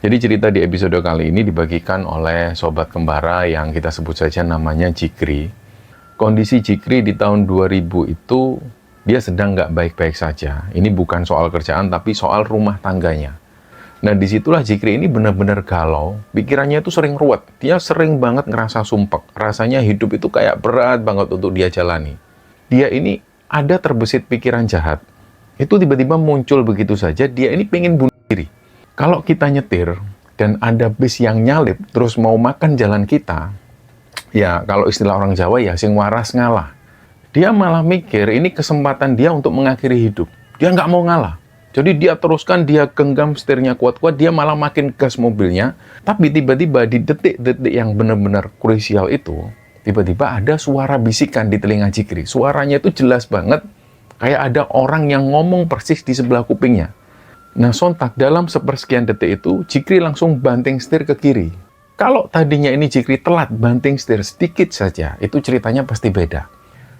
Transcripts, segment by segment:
Jadi cerita di episode kali ini dibagikan oleh sobat kembara yang kita sebut saja namanya Jikri. Kondisi Jikri di tahun 2000 itu dia sedang nggak baik-baik saja. Ini bukan soal kerjaan tapi soal rumah tangganya. Nah disitulah Jikri ini benar-benar galau. Pikirannya itu sering ruwet. Dia sering banget ngerasa sumpek. Rasanya hidup itu kayak berat banget untuk dia jalani. Dia ini ada terbesit pikiran jahat. Itu tiba-tiba muncul begitu saja. Dia ini pengen bunuh diri. Kalau kita nyetir dan ada bis yang nyalip terus mau makan jalan kita, ya kalau istilah orang Jawa ya sing waras ngalah. Dia malah mikir ini kesempatan dia untuk mengakhiri hidup. Dia nggak mau ngalah. Jadi dia teruskan, dia genggam setirnya kuat-kuat, dia malah makin gas mobilnya. Tapi tiba-tiba di detik-detik yang benar-benar krusial itu, tiba-tiba ada suara bisikan di telinga Jikri. Suaranya itu jelas banget, kayak ada orang yang ngomong persis di sebelah kupingnya. Nah, sontak dalam sepersekian detik itu, Jikri langsung banting setir ke kiri. Kalau tadinya ini Jikri telat banting setir sedikit saja, itu ceritanya pasti beda.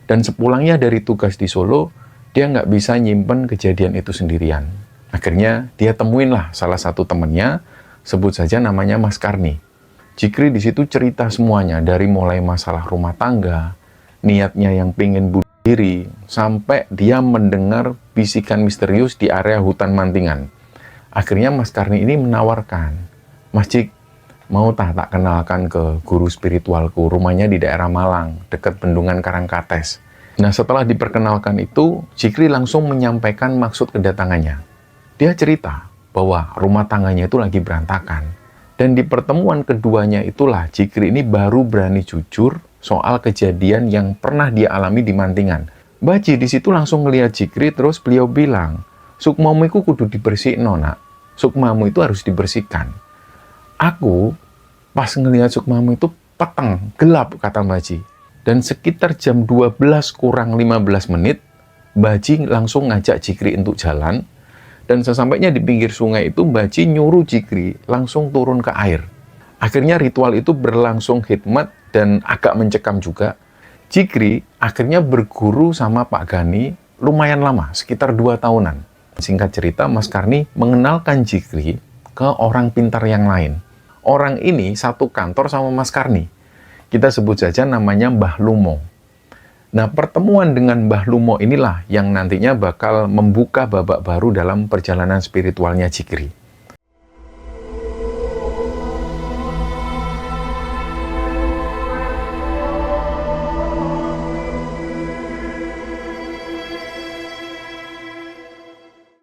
Dan sepulangnya dari tugas di Solo, dia nggak bisa nyimpen kejadian itu sendirian. Akhirnya, dia temuinlah salah satu temennya, sebut saja namanya Mas Karni. Jikri di situ cerita semuanya, dari mulai masalah rumah tangga, niatnya yang pengen bunuh diri, sampai dia mendengar bisikan misterius di area hutan Mantingan. Akhirnya Mas Karni ini menawarkan, Mas Jik, mau tak kenalkan ke guru spiritualku, rumahnya di daerah Malang, dekat Bendungan Karangkates. Nah setelah diperkenalkan itu, Jikri langsung menyampaikan maksud kedatangannya. Dia cerita bahwa rumah tangganya itu lagi berantakan. Dan di pertemuan keduanya itulah Jikri ini baru berani jujur soal kejadian yang pernah dia alami di Mantingan. Baji di situ langsung ngelihat Jikri, terus beliau bilang, sukmamu itu kudu dibersihin, nak. Sukmamu itu harus dibersihkan. Aku pas ngelihat sukmamu itu peteng, gelap, kata Baji. Dan sekitar jam 12 kurang 15 menit, Baji langsung ngajak Jikri untuk jalan. Dan sesampainya di pinggir sungai itu, Baji nyuruh Jikri langsung turun ke air. Akhirnya ritual itu berlangsung hikmat dan agak mencekam juga. Jikri akhirnya berguru sama Pak Gani lumayan lama, sekitar 2 tahunan. Singkat cerita, Mas Karni mengenalkan Jikri ke orang pintar yang lain. Orang ini satu kantor sama Mas Karni. Kita sebut saja namanya Mbah Lumo. Nah, pertemuan dengan Mbah Lumo inilah yang nantinya bakal membuka babak baru dalam perjalanan spiritualnya Jikri.